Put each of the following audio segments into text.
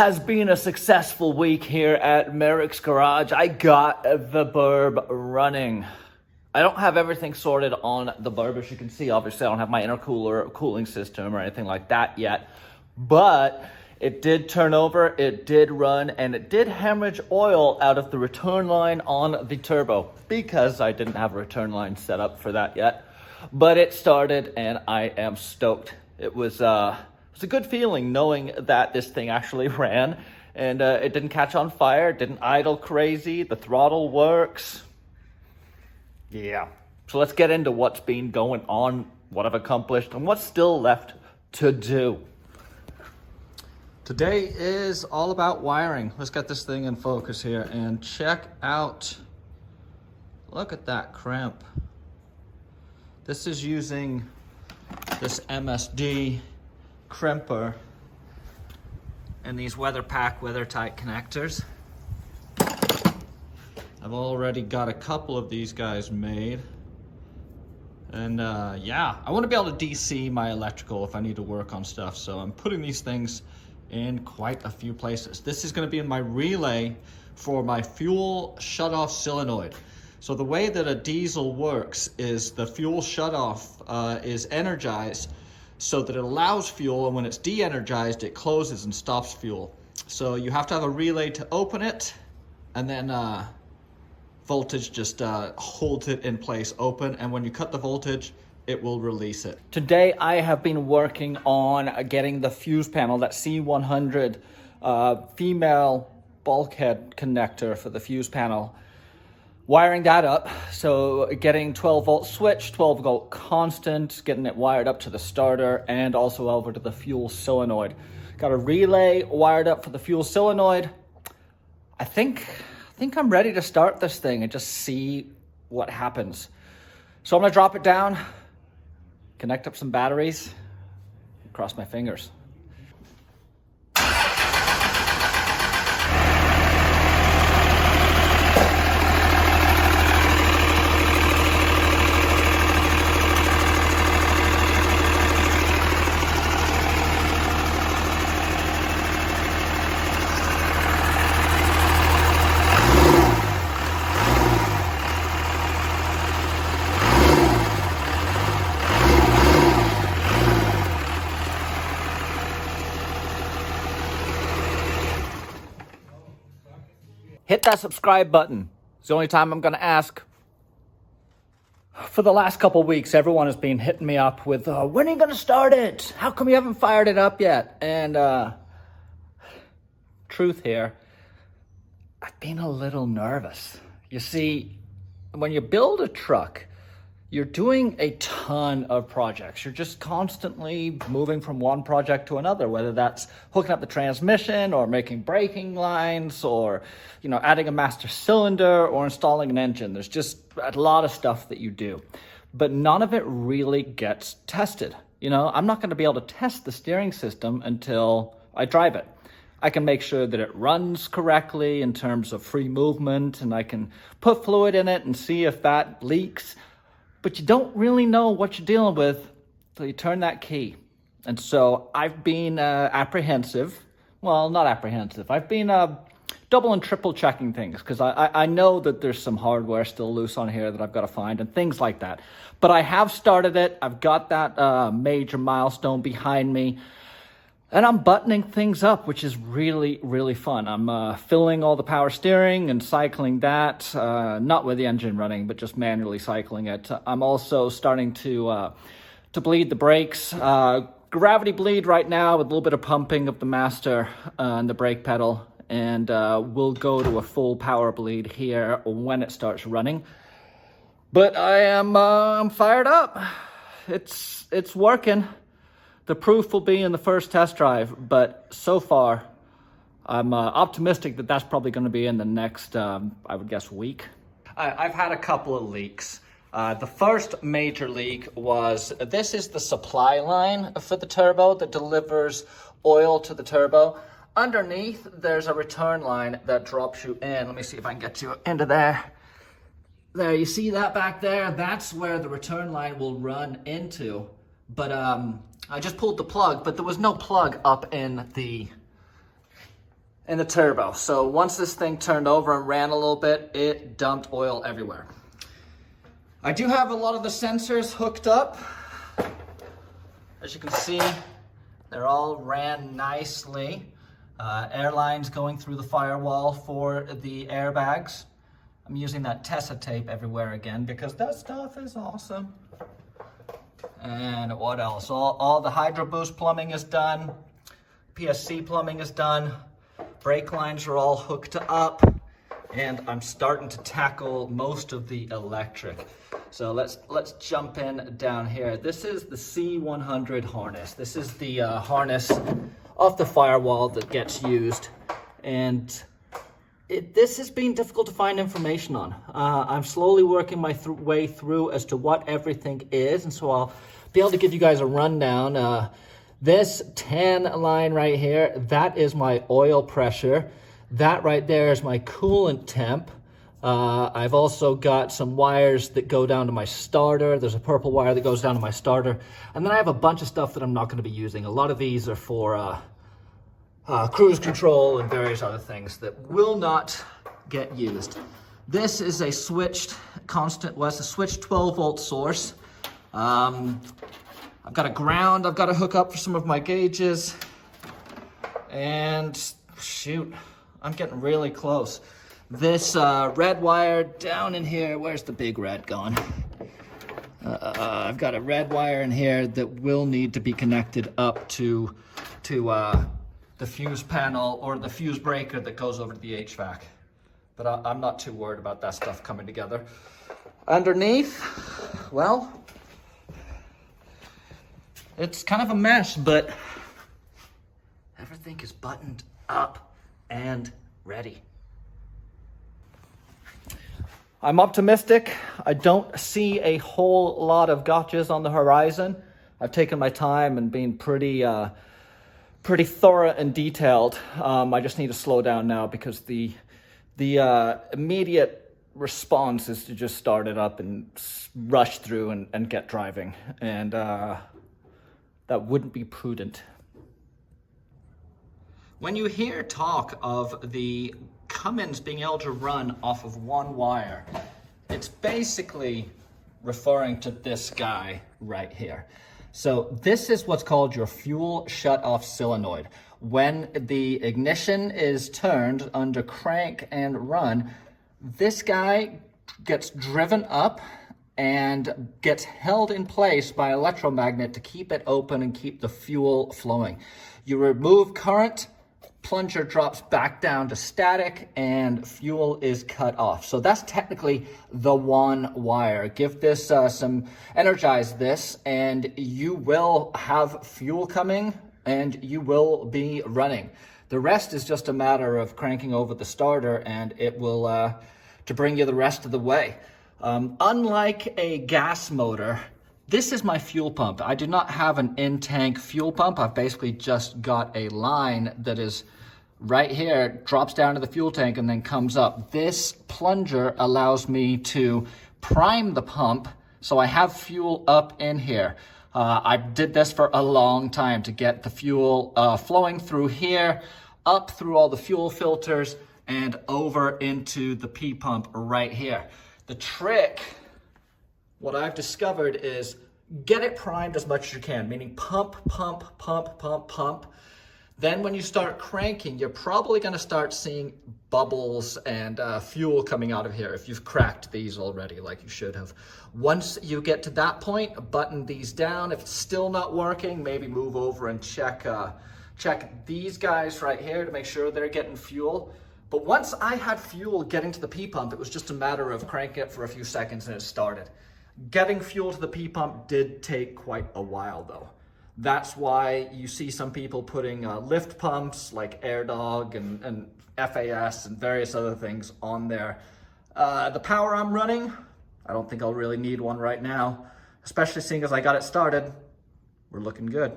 has been a successful week here at Merricks Garage. I got the burb running. I don't have everything sorted on the burb, as you can see. Obviously, I don't have my intercooler or cooling system or anything like that yet. But it did turn over, it did run, and it did hemorrhage oil out of the return line on the turbo because I didn't have a return line set up for that yet. But it started, and I am stoked. It was a good feeling knowing that this thing actually ran, and it didn't catch on fire, didn't idle crazy, the throttle works. Yeah. So let's get into what's been going on, what I've accomplished, and what's still left to do. Today is all about wiring. Let's get this thing in focus here and check out, look at that crimp. This is using this MSD crimper and these WeatherPack WeatherTight connectors. I've already got a couple of these guys made. And yeah, I want to be able to DC my electrical if I need to work on stuff. So I'm putting these things in quite a few places. This is going to be in my relay for my fuel shutoff solenoid. So the way that a diesel works is the fuel shutoff is energized so that it allows fuel, and when it's de-energized, it closes and stops fuel. So you have to have a relay to open it, and then voltage just holds it in place open, and when you cut the voltage, it will release it. Today I have been working on getting the fuse panel, that C100 female bulkhead connector for the fuse panel, wiring that up. So getting 12 volt switch, 12 volt constant, getting it wired up to the starter and also over to the fuel solenoid. Got a relay wired up for the fuel solenoid. I think I'm ready to start this thing and just see what happens. So I'm gonna drop it down, connect up some batteries, cross my fingers. Hit that subscribe button. It's the only time I'm going to ask. For the last couple weeks, everyone has been hitting me up with, when are you going to start it? How come you haven't fired it up yet? And truth here, I've been a little nervous. You see, when you build a truck, you're doing a ton of projects. You're just constantly moving from one project to another, whether that's hooking up the transmission or making braking lines or, adding a master cylinder or installing an engine. There's just a lot of stuff that you do, but none of it really gets tested. I'm not going to be able to test the steering system until I drive it. I can make sure that it runs correctly in terms of free movement, and I can put fluid in it and see if that leaks. But you don't really know what you're dealing with until you turn that key. And so I've been apprehensive. Well, not apprehensive. I've been double and triple checking things because I know that there's some hardware still loose on here that I've got to find and things like that. But I have started it. I've got that major milestone behind me. And I'm buttoning things up, which is really, really fun. I'm filling all the power steering and cycling that, not with the engine running, but just manually cycling it. I'm also starting to bleed the brakes. Gravity bleed right now with a little bit of pumping of the master and the brake pedal. And we'll go to a full power bleed here when it starts running. But I'm fired up. It's working. The proof will be in the first test drive, but so far, I'm optimistic that that's probably going to be in the next, I would guess, week. I've had a couple of leaks. The first major leak was, this is the supply line for the turbo that delivers oil to the turbo. Underneath, there's a return line that drops you in. Let me see if I can get you into there. There, you see that back there? That's where the return line will run into. But I just pulled the plug, but there was no plug up in the in the turbo. So once this thing turned over and ran a little bit, it dumped oil everywhere. I do have a lot of the sensors hooked up. As you can see, they're all ran nicely. Air lines going through the firewall for the airbags. I'm using that Tessa tape everywhere again because that stuff is awesome. And what else? All the Hydro Boost plumbing is done. PSC plumbing is done. Brake lines are all hooked up. And I'm starting to tackle most of the electric. So let's jump in down here. This is the C100 harness. This is the harness off the firewall that gets used. And this has been difficult to find information on. I'm slowly working my way through as to what everything is. And so I'll be able to give you guys a rundown. This tan line right here, that is my oil pressure. That right there is my coolant temp. I've also got some wires that go down to my starter. There's a purple wire that goes down to my starter. And then I have a bunch of stuff that I'm not going to be using. A lot of these are for cruise control and various other things that will not get used. This is a switched it's a switched 12-volt source. I've got a ground I've got to hook up for some of my gauges. And shoot, I'm getting really close. This red wire down in here, where's the big red gone? I've got a red wire in here that will need to be connected up to the fuse panel or the fuse breaker that goes over to the HVAC. But I'm not too worried about that stuff coming together. Underneath, well, it's kind of a mess, but everything is buttoned up and ready. I'm optimistic. I don't see a whole lot of gotchas on the horizon. I've taken my time and been pretty thorough and detailed. I just need to slow down now because the immediate response is to just start it up and rush through and get driving. And that wouldn't be prudent. When you hear talk of the Cummins being able to run off of one wire, it's basically referring to this guy right here. So this is what's called your fuel shutoff solenoid. When the ignition is turned under crank and run, this guy gets driven up and gets held in place by electromagnet to keep it open and keep the fuel flowing. You remove current, plunger drops back down to static, and fuel is cut off. So that's technically the one wire. Give this energize this, and you will have fuel coming, and you will be running. The rest is just a matter of cranking over the starter, and it will to bring you the rest of the way. Unlike a gas motor, this is my fuel pump. I do not have an in-tank fuel pump. I've basically just got a line that is right here, drops down to the fuel tank and then comes up. This plunger allows me to prime the pump, so I have fuel up in here. I did this for a long time to get the fuel flowing through here, up through all the fuel filters, and over into the P-pump right here. The trick, what I've discovered is get it primed as much as you can, meaning pump, pump, pump, pump, pump. Then when you start cranking, you're probably going to start seeing bubbles and fuel coming out of here if you've cracked these already, like you should have. Once you get to that point, button these down. If it's still not working, maybe move over and check these guys right here to make sure they're getting fuel. But once I had fuel getting to the P-pump, it was just a matter of cranking it for a few seconds and it started. Getting fuel to the P-pump did take quite a while though. That's why you see some people putting lift pumps like AirDog and FAS and various other things on there. The power I'm running, I don't think I'll really need one right now, especially seeing as I got it started. We're looking good.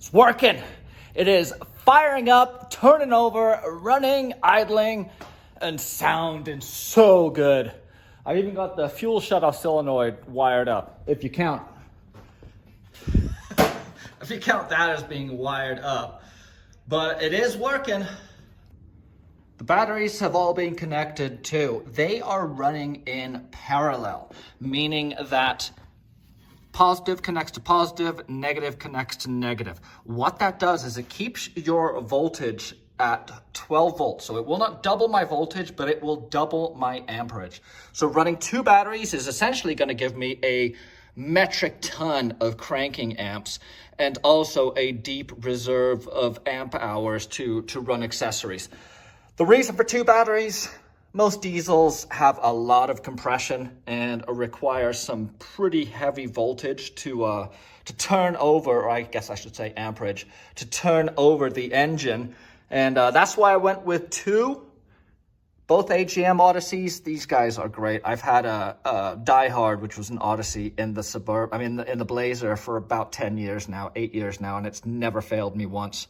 It's working. It is firing up, turning over, running, idling, and sounding so good. I've even got the fuel shutoff solenoid wired up, if you count. If you count that as being wired up. But it is working. The batteries have all been connected too. They are running in parallel, meaning that positive connects to positive, negative connects to negative. What that does is it keeps your voltage at 12 volts. So it will not double my voltage, but it will double my amperage. So running two batteries is essentially going to give me a metric ton of cranking amps and also a deep reserve of amp hours to run accessories. The reason for two batteries, most diesels have a lot of compression and require some pretty heavy voltage to turn over, or I guess I should say amperage, to turn over the engine. And that's why I went with two, both AGM Odysseys. These guys are great. I've had a Die Hard, which was an Odyssey in the Suburban, in the Blazer for about 10 years now, 8 years now, and it's never failed me once.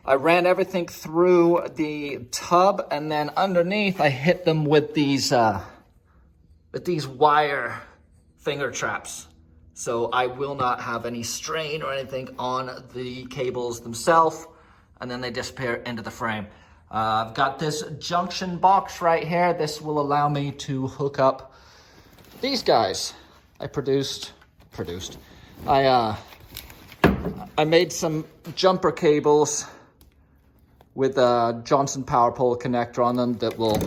I ran everything through the tub, and then underneath I hit them with these wire finger traps. So I will not have any strain or anything on the cables themselves, and then they disappear into the frame. I've got this junction box right here. This will allow me to hook up these guys. I made some jumper cables with a Johnson power pole connector on them that will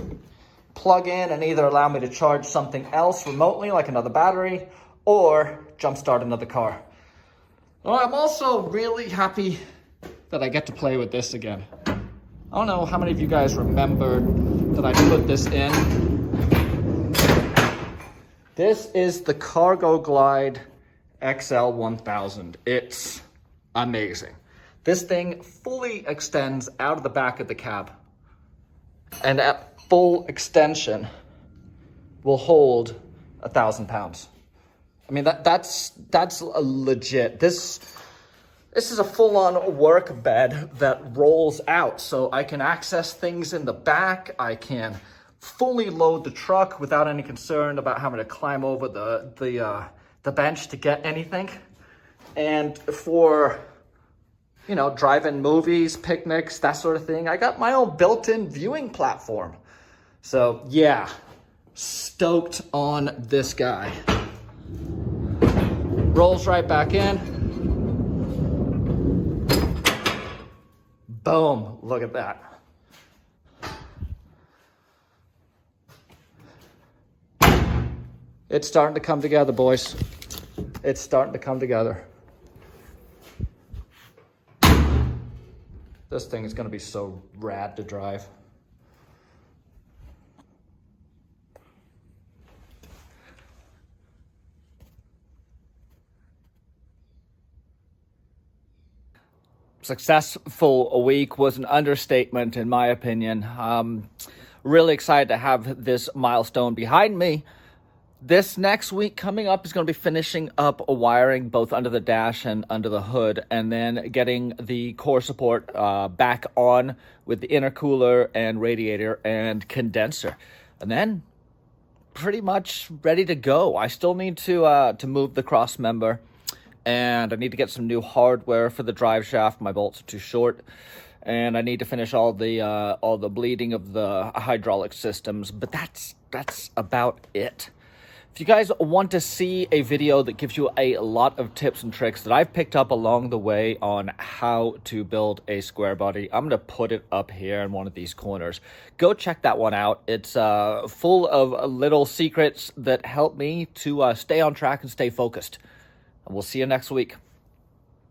plug in and either allow me to charge something else remotely, like another battery, or jumpstart another car. Well, I'm also really happy that I get to play with this again. I don't know how many of you guys remembered that I put this in. This is the Cargo Glide XL 1000. It's amazing. This thing fully extends out of the back of the cab, and at full extension will hold 1,000 pounds. I mean, that's a legit. This is a full-on work bed that rolls out, so I can access things in the back. I can fully load the truck without any concern about having to climb over the bench to get anything. And for, you know, driving movies, picnics, that sort of thing, I got my own built-in viewing platform. So yeah, stoked on this guy. Rolls right back in. Boom, look at that. It's starting to come together, boys. It's starting to come together. This thing is going to be so rad to drive. Successful a week was an understatement, in my opinion. Really excited to have this milestone behind me. This next week coming up is going to be finishing up a wiring both under the dash and under the hood, and then getting the core support back on with the intercooler and radiator and condenser, and then pretty much ready to go. I still need to move the cross member, and I need to get some new hardware for the drive shaft. My bolts are too short, and I need to finish all the bleeding of the hydraulic systems. But that's about it. If you guys want to see a video that gives you a lot of tips and tricks that I've picked up along the way on how to build a square body, I'm going to put it up here in one of these corners. Go check that one out. It's full of little secrets that help me to stay on track and stay focused. And we'll see you next week.